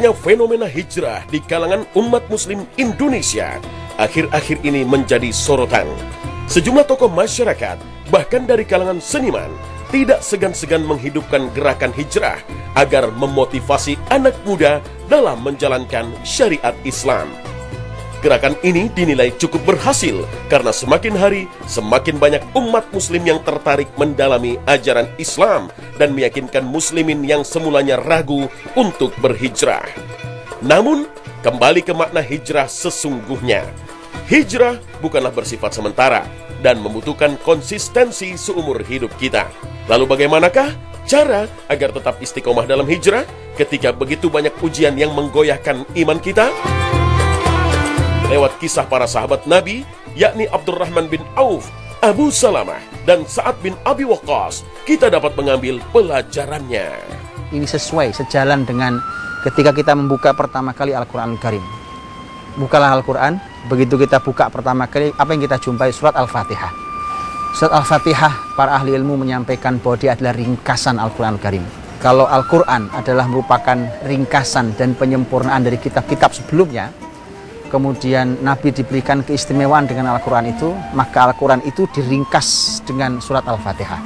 Maraknya fenomena hijrah di kalangan umat muslim Indonesia akhir-akhir ini menjadi sorotan. Sejumlah tokoh masyarakat, bahkan dari kalangan seniman, tidak segan-segan menghidupkan gerakan hijrah agar memotivasi anak muda dalam menjalankan syariat Islam. Gerakan ini dinilai cukup berhasil karena semakin hari semakin banyak umat muslim yang tertarik mendalami ajaran Islam dan meyakinkan muslimin yang semulanya ragu untuk berhijrah. Namun, kembali ke makna hijrah sesungguhnya. Hijrah bukanlah bersifat sementara dan membutuhkan konsistensi seumur hidup kita. Lalu bagaimanakah cara agar tetap istiqomah dalam hijrah ketika begitu banyak ujian yang menggoyahkan iman kita? Lewat kisah para sahabat Nabi, yakni Abdurrahman bin Auf, Abu Salamah, dan Sa'ad bin Abi Waqqas, kita dapat mengambil pelajarannya. Ini sejalan dengan ketika kita membuka pertama kali Al-Quranul Karim. Bukalah Al-Quran, begitu kita buka pertama kali, apa yang kita jumpai? Surat Al-Fatihah. Surat Al-Fatihah, para ahli ilmu menyampaikan bahwa dia adalah ringkasan Al-Quranul Karim. Kalau Al-Quran adalah merupakan ringkasan dan penyempurnaan dari kitab-kitab sebelumnya, kemudian Nabi diberikan keistimewaan dengan Al-Quran itu, maka Al-Quran itu diringkas dengan surat Al-Fatihah.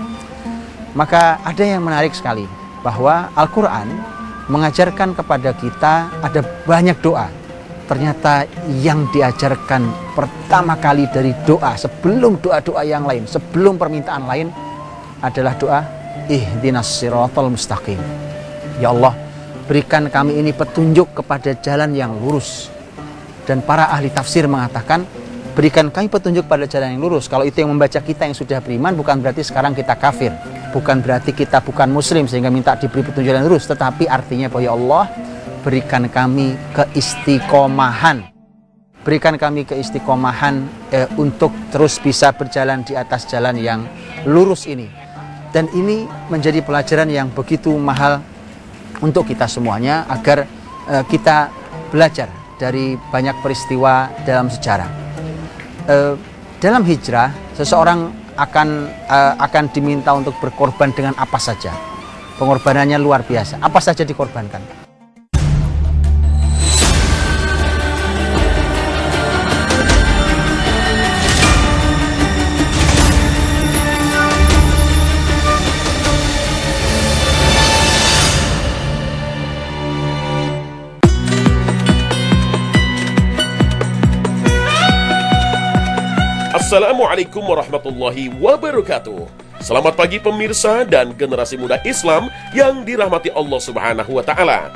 Maka ada yang menarik sekali, bahwa Al-Quran mengajarkan kepada kita ada banyak doa. Ternyata yang diajarkan pertama kali dari doa, sebelum doa-doa yang lain, sebelum permintaan lain, adalah doa ihdinas siratal mustaqim. Ya Allah, berikan kami ini petunjuk kepada jalan yang lurus. Dan para ahli tafsir mengatakan, berikan kami petunjuk pada jalan yang lurus. Kalau itu yang membaca kita yang sudah beriman, bukan berarti sekarang kita kafir. Bukan berarti kita bukan muslim sehingga minta diberi petunjuk yang lurus. Tetapi artinya bahwa ya Allah, berikan kami keistiqomahan. Berikan kami keistiqomahan untuk terus bisa berjalan di atas jalan yang lurus ini. Dan ini menjadi pelajaran yang begitu mahal untuk kita semuanya, agar kita belajar dari banyak peristiwa dalam sejarah. Dalam hijrah, seseorang akan diminta untuk berkorban dengan apa saja. Pengorbanannya luar biasa. Apa saja dikorbankan. Assalamualaikum warahmatullahi wabarakatuh. Selamat pagi pemirsa dan generasi muda Islam yang dirahmati Allah Subhanahu wa Ta'ala.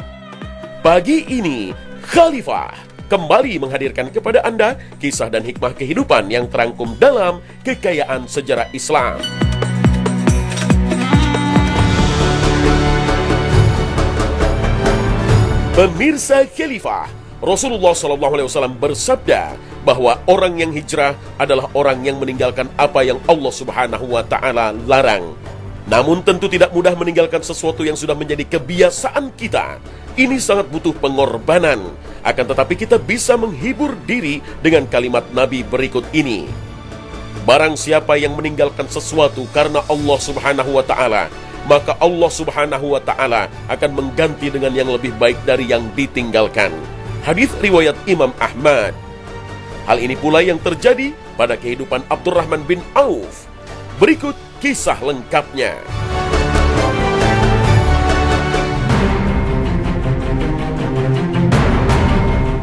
Pagi ini, Khalifah kembali menghadirkan kepada Anda kisah dan hikmah kehidupan yang terangkum dalam kekayaan sejarah Islam. Pemirsa Khalifah, Rasulullah SAW bersabda bahwa orang yang hijrah adalah orang yang meninggalkan apa yang Allah Subhanahu wa Ta'ala larang. Namun tentu tidak mudah meninggalkan sesuatu yang sudah menjadi kebiasaan kita. Ini sangat butuh pengorbanan. Akan tetapi kita bisa menghibur diri dengan kalimat Nabi berikut ini. Barang siapa yang meninggalkan sesuatu karena Allah Subhanahu wa Ta'ala, maka Allah Subhanahu wa Ta'ala akan mengganti dengan yang lebih baik dari yang ditinggalkan. Hadis riwayat Imam Ahmad. Hal ini pula yang terjadi pada kehidupan Abdurrahman bin Auf. Berikut kisah lengkapnya.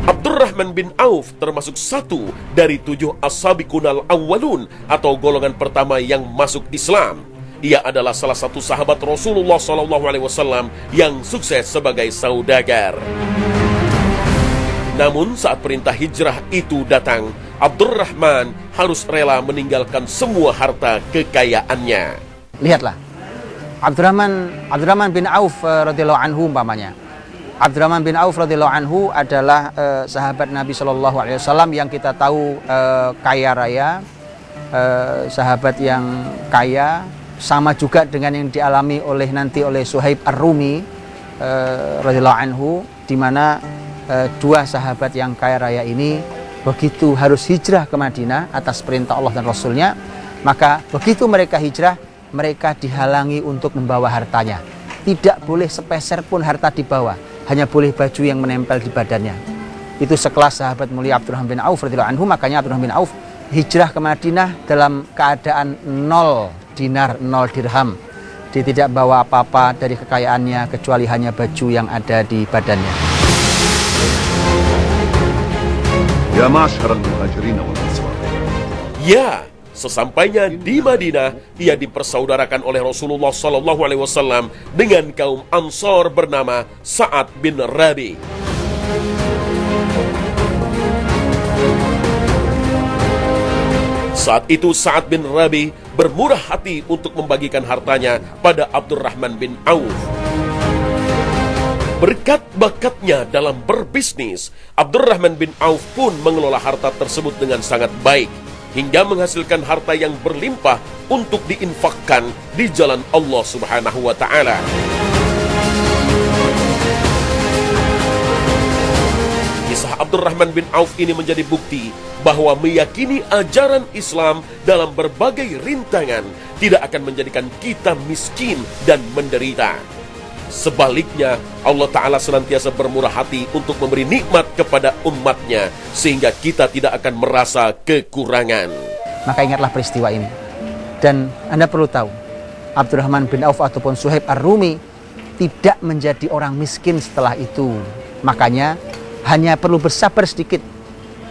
Abdurrahman bin Auf termasuk satu dari 7 as-sabiqunal awwalun atau golongan pertama yang masuk Islam. Ia adalah salah satu sahabat Rasulullah SAW yang sukses sebagai saudagar. Namun saat perintah hijrah itu datang, Abdurrahman harus rela meninggalkan semua harta kekayaannya. Lihatlah, Abdurrahman bin Auf radhiyallahu anhu umpamanya. Abdurrahman bin Auf radhiyallahu anhu adalah sahabat Nabi SAW yang kita tahu kaya raya, sahabat yang kaya, sama juga dengan yang dialami oleh Suhaib Ar-Rumi radhiyallahu anhu, di mana dua sahabat yang kaya raya ini begitu harus hijrah ke Madinah atas perintah Allah dan Rasulnya, maka begitu mereka hijrah, mereka dihalangi untuk membawa hartanya. Tidak boleh sepeser pun harta dibawa. hanya boleh baju yang menempel di badannya. Itu sekelas sahabat mulia Abdurrahman bin Auf radhiyallahu anhu. Makanya Abdurrahman bin Auf hijrah ke Madinah dalam keadaan 0 dinar, 0 dirham. Dia tidak bawa apa-apa dari kekayaannya kecuali hanya baju yang ada di badannya. Ya ma'asyiral muhajirin wal ansar. Ya, sesampainya di Madinah, ia dipersaudarakan oleh Rasulullah SAW dengan kaum Ansor bernama Sa'ad bin Rabi. Saat itu Sa'ad bin Rabi bermurah hati untuk membagikan hartanya pada Abdurrahman bin Auf. Berkat bakatnya dalam berbisnis, Abdurrahman bin Auf pun mengelola harta tersebut dengan sangat baik, hingga menghasilkan harta yang berlimpah untuk diinfakkan di jalan Allah Subhanahu wa Ta'ala. Kisah Abdurrahman bin Auf ini menjadi bukti bahwa meyakini ajaran Islam dalam berbagai rintangan tidak akan menjadikan kita miskin dan menderita. Sebaliknya, Allah Ta'ala senantiasa bermurah hati untuk memberi nikmat kepada umatnya, sehingga kita tidak akan merasa kekurangan. Maka ingatlah peristiwa ini. Dan Anda perlu tahu, Abdurrahman bin Auf ataupun Suhaib Ar-Rumi tidak menjadi orang miskin setelah itu. Makanya hanya perlu bersabar sedikit,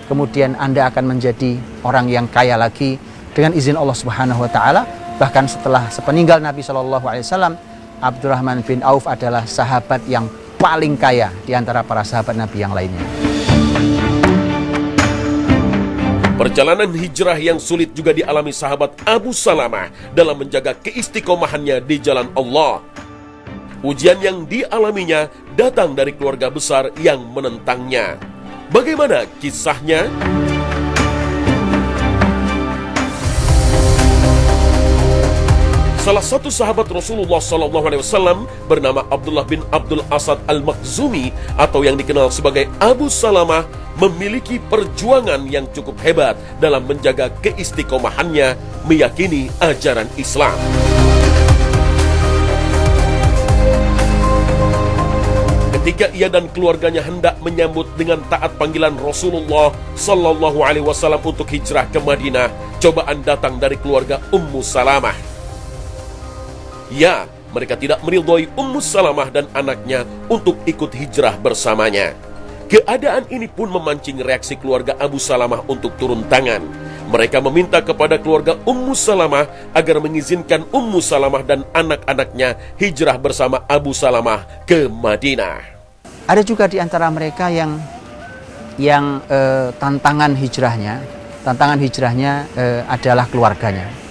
kemudian Anda akan menjadi orang yang kaya lagi dengan izin Allah Subhanahu wa Ta'ala. Bahkan setelah sepeninggal Nabi SAW, Abdurrahman bin Auf adalah sahabat yang paling kaya di antara para sahabat Nabi yang lainnya. Perjalanan hijrah yang sulit juga dialami sahabat Abu Salamah dalam menjaga keistiqomahannya di jalan Allah. Ujian yang dialaminya datang dari keluarga besar yang menentangnya. Bagaimana kisahnya? Salah satu sahabat Rasulullah SAW bernama Abdullah bin Abdul Asad Al-Makhzumi atau yang dikenal sebagai Abu Salamah memiliki perjuangan yang cukup hebat dalam menjaga keistiqomahannya meyakini ajaran Islam. Ketika ia dan keluarganya hendak menyambut dengan taat panggilan Rasulullah SAW untuk hijrah ke Madinah, cobaan datang dari keluarga Ummu Salamah. Ya, mereka tidak meridhoi Ummu Salamah dan anaknya untuk ikut hijrah bersamanya. Keadaan ini pun memancing reaksi keluarga Abu Salamah untuk turun tangan. Mereka meminta kepada keluarga Ummu Salamah agar mengizinkan Ummu Salamah dan anak-anaknya hijrah bersama Abu Salamah ke Madinah. Ada juga di antara mereka yang tantangan hijrahnya adalah keluarganya.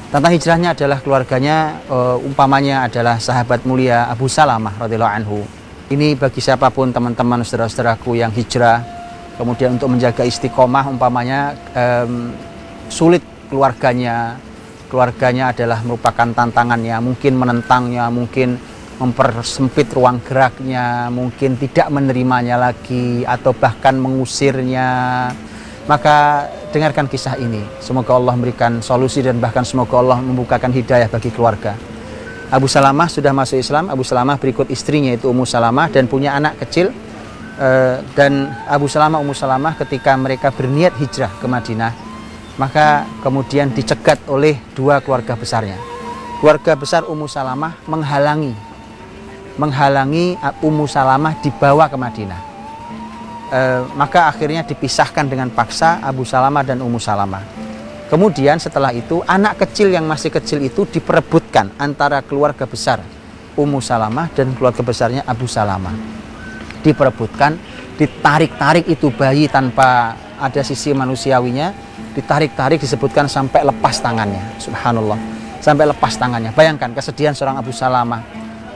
Tantangan hijrahnya adalah keluarganya, umpamanya adalah sahabat mulia Abu Salamah radhiyallahu anhu. Ini bagi siapapun teman-teman saudara-saudaraku yang hijrah, kemudian untuk menjaga istiqomah, umpamanya sulit keluarganya adalah merupakan tantangannya, mungkin menentangnya, mungkin mempersempit ruang geraknya, mungkin tidak menerimanya lagi, atau bahkan mengusirnya. Maka dengarkan kisah ini. Semoga Allah memberikan solusi dan bahkan semoga Allah membukakan hidayah bagi keluarga. Abu Salamah sudah masuk Islam. Abu Salamah berikut istrinya itu Ummu Salamah dan punya anak kecil. Dan Abu Salamah, Ummu Salamah ketika mereka berniat hijrah ke Madinah, maka kemudian dicegat oleh dua keluarga besarnya. Keluarga besar Ummu Salamah menghalangi Ummu Salamah dibawa ke Madinah. Maka akhirnya dipisahkan dengan paksa Abu Salamah dan Ummu Salamah. Kemudian setelah itu anak kecil yang masih kecil itu diperebutkan antara keluarga besar Ummu Salamah dan keluarga besarnya Abu Salamah. Diperebutkan, ditarik-tarik itu bayi tanpa ada sisi manusiawinya, ditarik-tarik disebutkan sampai lepas tangannya. Subhanallah, sampai lepas tangannya. Bayangkan kesedihan seorang Abu Salamah,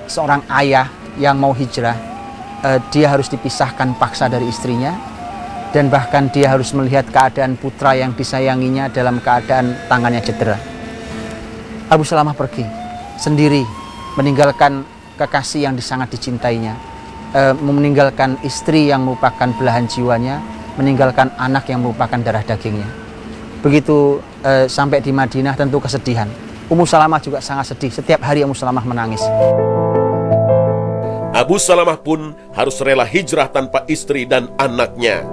seorang ayah yang mau hijrah. Dia harus dipisahkan paksa dari istrinya, dan bahkan dia harus melihat keadaan putra yang disayanginya dalam keadaan tangannya cedera. Abu Salamah pergi sendiri, meninggalkan kekasih yang sangat dicintainya, meninggalkan istri yang merupakan belahan jiwanya, meninggalkan anak yang merupakan darah dagingnya. Begitu sampai di Madinah tentu kesedihan. Ummu Salamah juga sangat sedih. Setiap hari Ummu Salamah menangis. Abu Salamah pun harus rela hijrah tanpa istri dan anaknya.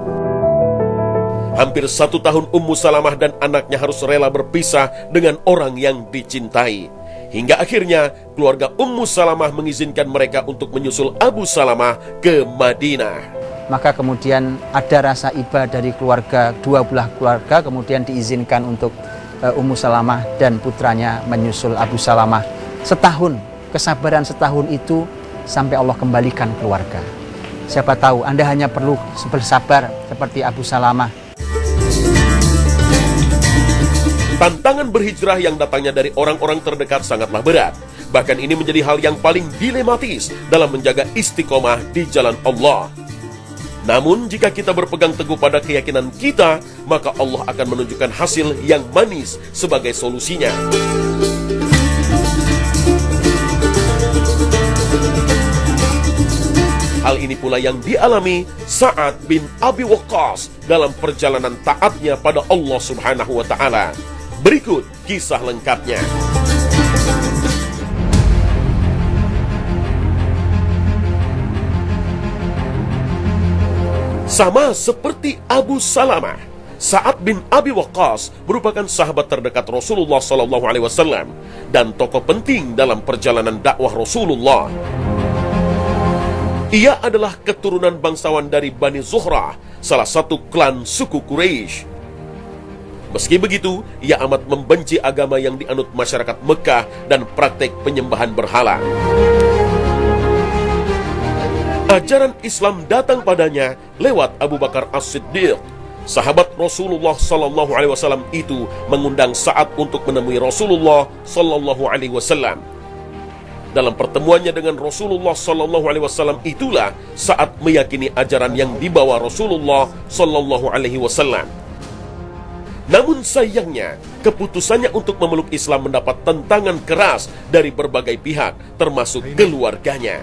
Hampir 1 tahun Ummu Salamah dan anaknya harus rela berpisah dengan orang yang dicintai. Hingga akhirnya keluarga Ummu Salamah mengizinkan mereka untuk menyusul Abu Salamah ke Madinah. Maka kemudian ada rasa iba dari keluarga, dua belah keluarga, kemudian diizinkan untuk Ummu Salamah dan putranya menyusul Abu Salamah. Setahun, kesabaran setahun itu sampai Allah kembalikan keluarga. Siapa tahu Anda hanya perlu bersabar seperti Abu Salamah. Tantangan berhijrah yang datangnya dari orang-orang terdekat sangatlah berat. Bahkan ini menjadi hal yang paling dilematis dalam menjaga istiqomah di jalan Allah. Namun jika kita berpegang teguh pada keyakinan kita, maka Allah akan menunjukkan hasil yang manis sebagai solusinya. Hal ini pula yang dialami Sa'ad bin Abi Waqqas dalam perjalanan taatnya pada Allah Subhanahu wa Ta'ala. Berikut kisah lengkapnya. Sama seperti Abu Salamah, Sa'ad bin Abi Waqqas merupakan sahabat terdekat Rasulullah SAW dan tokoh penting dalam perjalanan dakwah Rasulullah. Ia adalah keturunan bangsawan dari Bani Zuhrah, salah satu klan suku Quraisy. Meski begitu, ia amat membenci agama yang dianut masyarakat Mekah dan praktek penyembahan berhala. Ajaran Islam datang padanya lewat Abu Bakar As-Siddiq. Sahabat Rasulullah SAW itu mengundang Sa'ad untuk menemui Rasulullah SAW. Dalam pertemuannya dengan Rasulullah SAW itulah Sa'ad meyakini ajaran yang dibawa Rasulullah SAW. Namun sayangnya, keputusannya untuk memeluk Islam mendapat tentangan keras dari berbagai pihak, termasuk keluarganya.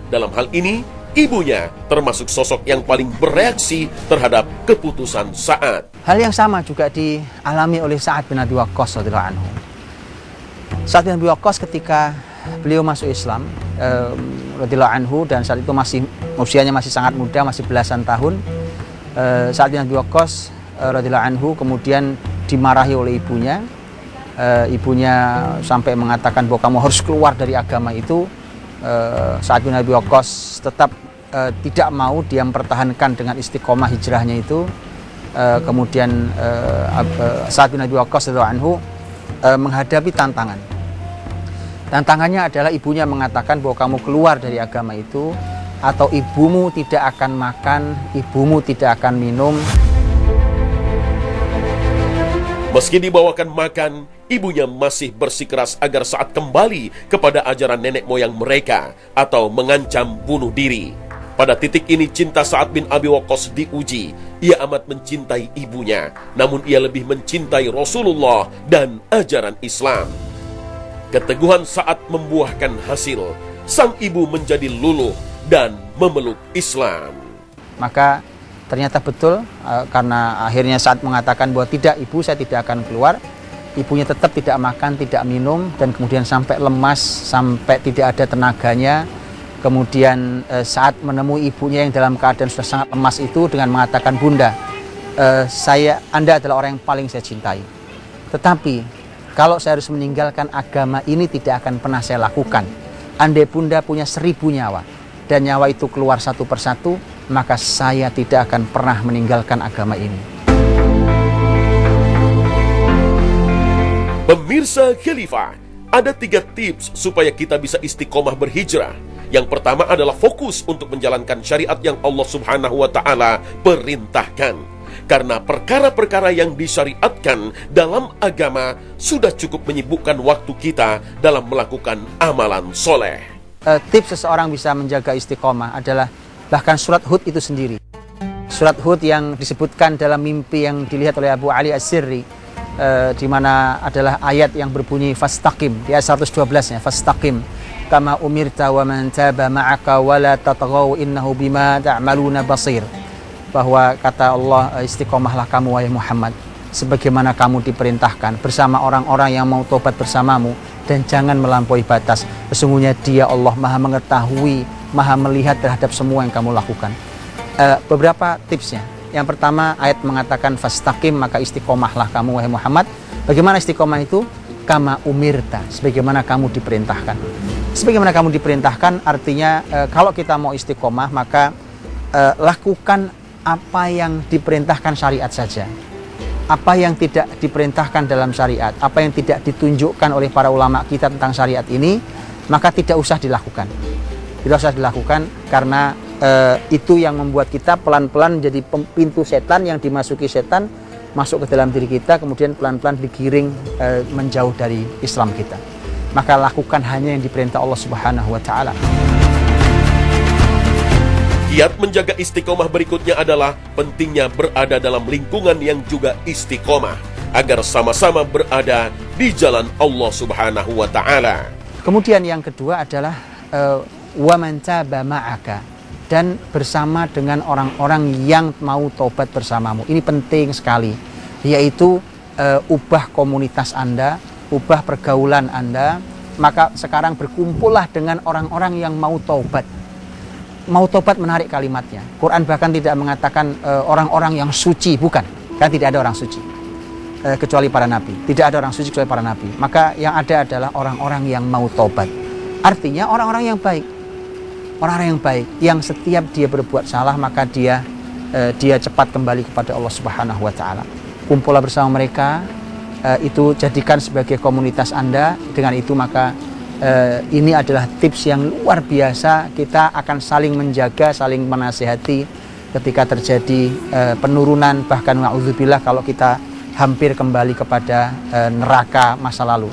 Dalam hal ini, ibunya termasuk sosok yang paling bereaksi terhadap keputusan Sa'ad. Hal yang sama juga dialami oleh Sa'ad bin Abi Waqqas radhiyallahu anhu. Sa'ad bin Abi Waqqas ketika beliau masuk Islam radhiyallahu anhu, dan saat itu usianya masih sangat muda, masih belasan tahun. Sa'ad bin Abi Waqqas radhiyallahu anhu kemudian dimarahi oleh ibunya. Ibunya sampai mengatakan bahwa kamu harus keluar dari agama itu. Sa'ad bin Abi Waqqas tetap tidak mau, dia mempertahankan dengan istiqomah hijrahnya itu. Kemudian Sa'ad bin Abi Waqqas radhiyallahu anhu menghadapi tantangan. Tantangannya adalah ibunya mengatakan bahwa kamu keluar dari agama itu atau ibumu tidak akan makan, ibumu tidak akan minum. Meski dibawakan makan, ibunya masih bersikeras agar Sa'ad kembali kepada ajaran nenek moyang mereka atau mengancam bunuh diri. Pada titik ini cinta Sa'ad bin Abi Waqqas diuji. Ia amat mencintai ibunya, namun ia lebih mencintai Rasulullah dan ajaran Islam. Keteguhan Sa'ad membuahkan hasil. Sang ibu menjadi luluh dan memeluk Islam. Maka ternyata betul, karena akhirnya Sa'ad mengatakan bahwa tidak ibu, saya tidak akan keluar. Ibunya tetap tidak makan, tidak minum, dan kemudian sampai lemas, sampai tidak ada tenaganya. Kemudian Sa'ad menemui ibunya yang dalam keadaan sudah sangat lemas itu dengan mengatakan, Bunda, Anda adalah orang yang paling saya cintai. Tetapi kalau saya harus meninggalkan agama ini tidak akan pernah saya lakukan. Andai Bunda punya 1000 nyawa dan nyawa itu keluar satu persatu, maka saya tidak akan pernah meninggalkan agama ini. Pemirsa Khalifah, ada 3 tips supaya kita bisa istiqomah berhijrah. Yang pertama adalah fokus untuk menjalankan syariat yang Allah Subhanahu wa Ta'ala perintahkan. Karena perkara-perkara yang disyariatkan dalam agama sudah cukup menyibukkan waktu kita dalam melakukan amalan soleh. Tips seseorang bisa menjaga istiqomah adalah bahkan surat Hud itu sendiri. Surat Hud yang disebutkan dalam mimpi yang dilihat oleh Abu Ali As-Sirri, di mana adalah ayat yang berbunyi fastaqim, di ayat 112-nya, fastaqim kama umirta wa man taba ma'aka wa la tatghaw innahu bima ta'maluna basir. Bahwa kata Allah, istiqomahlah kamu wahai Muhammad, sebagaimana kamu diperintahkan bersama orang-orang yang mau tobat bersamamu, dan jangan melampaui batas. Sesungguhnya Dia Allah Maha mengetahui, Maha melihat terhadap semua yang kamu lakukan. Beberapa tipsnya. Yang pertama, ayat mengatakan fastaqim, maka istiqomahlah kamu wahai Muhammad. Bagaimana istiqomah itu? Kama umirta, sebagaimana kamu diperintahkan. Sebagaimana kamu diperintahkan artinya kalau kita mau istiqomah maka lakukan apa yang diperintahkan syariat saja. Apa yang tidak diperintahkan dalam syariat, apa yang tidak ditunjukkan oleh para ulama kita tentang syariat ini, maka tidak usah dilakukan. Tidak usah dilakukan karena itu yang membuat kita pelan-pelan menjadi pintu setan yang dimasuki setan, masuk ke dalam diri kita, kemudian pelan-pelan digiring menjauh dari Islam kita. Maka lakukan hanya yang diperintah Allah Subhanahu wa Ta'ala. Kiat menjaga istiqomah berikutnya adalah pentingnya berada dalam lingkungan yang juga istiqomah agar sama-sama berada di jalan Allah Subhanahu wa Ta'ala. Kemudian yang kedua adalah wa man taba ma'aka, dan bersama dengan orang-orang yang mau tobat bersamamu. Ini penting sekali, yaitu ubah komunitas Anda, ubah pergaulan Anda. Maka sekarang berkumpullah dengan orang-orang yang mau tobat. Mau tobat menarik kalimatnya. Quran bahkan tidak mengatakan orang-orang yang suci, bukan. Kan tidak ada orang suci kecuali para nabi. Tidak ada orang suci kecuali para nabi. Maka yang ada adalah orang-orang yang mau tobat. Artinya orang-orang yang baik. Orang-orang yang baik, yang setiap dia berbuat salah maka dia cepat kembali kepada Allah Subhanahu wa Ta'ala. Kumpullah bersama mereka, itu jadikan sebagai komunitas Anda. Dengan itu maka ini adalah tips yang luar biasa. Kita akan saling menjaga, saling menasihati ketika terjadi penurunan, bahkan na'udzubillah kalau kita hampir kembali kepada neraka masa lalu.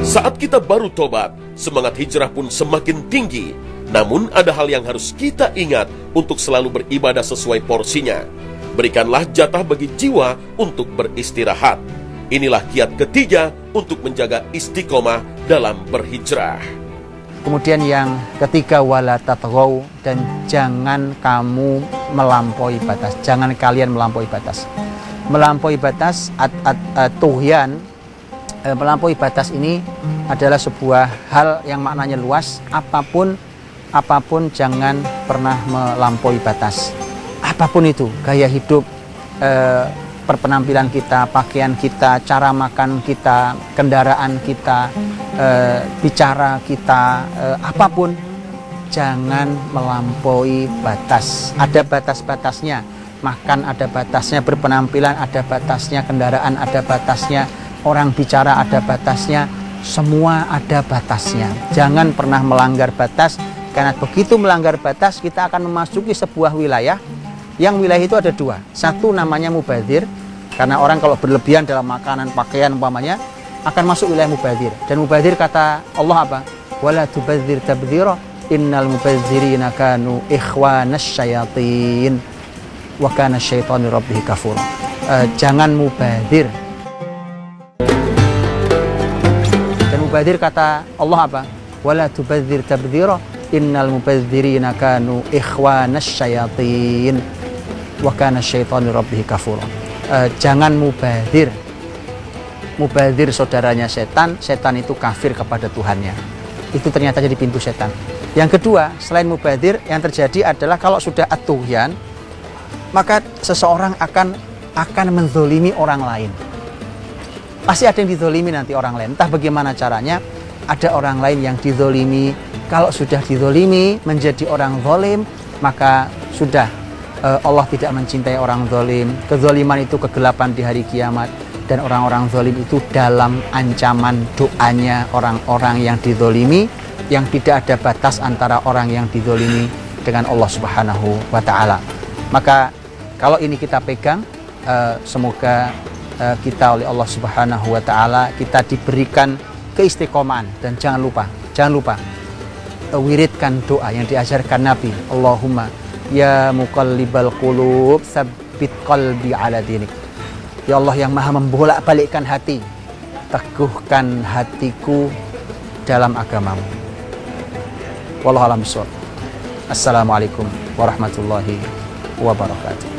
Saat kita baru tobat, semangat hijrah pun semakin tinggi. Namun ada hal yang harus kita ingat untuk selalu beribadah sesuai porsinya. Berikanlah jatah bagi jiwa untuk beristirahat. Inilah kiat ketiga untuk menjaga istiqomah dalam berhijrah. Kemudian yang ketiga, wala tatghaw, dan jangan kamu melampaui batas. Jangan kalian melampaui batas. Melampaui batas, tughyan, melampaui batas ini adalah sebuah hal yang maknanya luas. Apapun jangan pernah melampaui batas. Apapun itu, gaya hidup, perpenampilan kita, pakaian kita, cara makan kita, kendaraan kita, bicara kita, apapun, jangan melampaui batas. Ada batas-batasnya. Makan ada batasnya, berpenampilan ada batasnya, kendaraan ada batasnya, orang bicara ada batasnya, semua ada batasnya. Jangan pernah melanggar batas, karena begitu melanggar batas kita akan memasuki sebuah wilayah. Yang wilayah itu ada dua. Satu namanya mubadzir, karena orang kalau berlebihan dalam makanan, pakaian umpamanya akan masuk wilayah mubadzir. Dan mubadzir kata Allah apa? Wala tubadzir tabdzira, innal mubadzirina kanu ikhwanas syayatin wa kana syaitanu rabbih kafur. Jangan mubadzir. Dan mubadzir kata Allah apa? Wala tubadzir tabdzira, innal mubadzirina kanu ikhwanas syayatin wa kana syaitanu rabbih kafur. Jangan mubadzir. Mubadzir saudaranya setan, setan itu kafir kepada Tuhannya. Itu ternyata jadi pintu setan. Yang kedua, selain mubadzir, yang terjadi adalah kalau sudah at-tughyan, maka seseorang akan menzolimi orang lain. Pasti ada yang dizolimi nanti orang lain. Entah bagaimana caranya, ada orang lain yang dizolimi. Kalau sudah dizolimi menjadi orang zalim, maka sudah Allah tidak mencintai orang zalim. Kezaliman itu kegelapan di hari kiamat, dan orang-orang zalim itu dalam ancaman doanya orang-orang yang dizolimi, yang tidak ada batas antara orang yang dizolimi dengan Allah Subhanahu wa Ta'ala. Maka kalau ini kita pegang, semoga kita oleh Allah Subhanahu wa Ta'ala kita diberikan keistiqomahan. Dan jangan lupa wiridkan doa yang diajarkan Nabi. Allahumma ya muqallibal qulub tsabbit qalbi ala dinik. Ya Allah yang maha membolak-balikkan hati, teguhkan hatiku dalam agamamu. Wallahu a'lam bishawab. Assalamualaikum warahmatullahi wabarakatuh.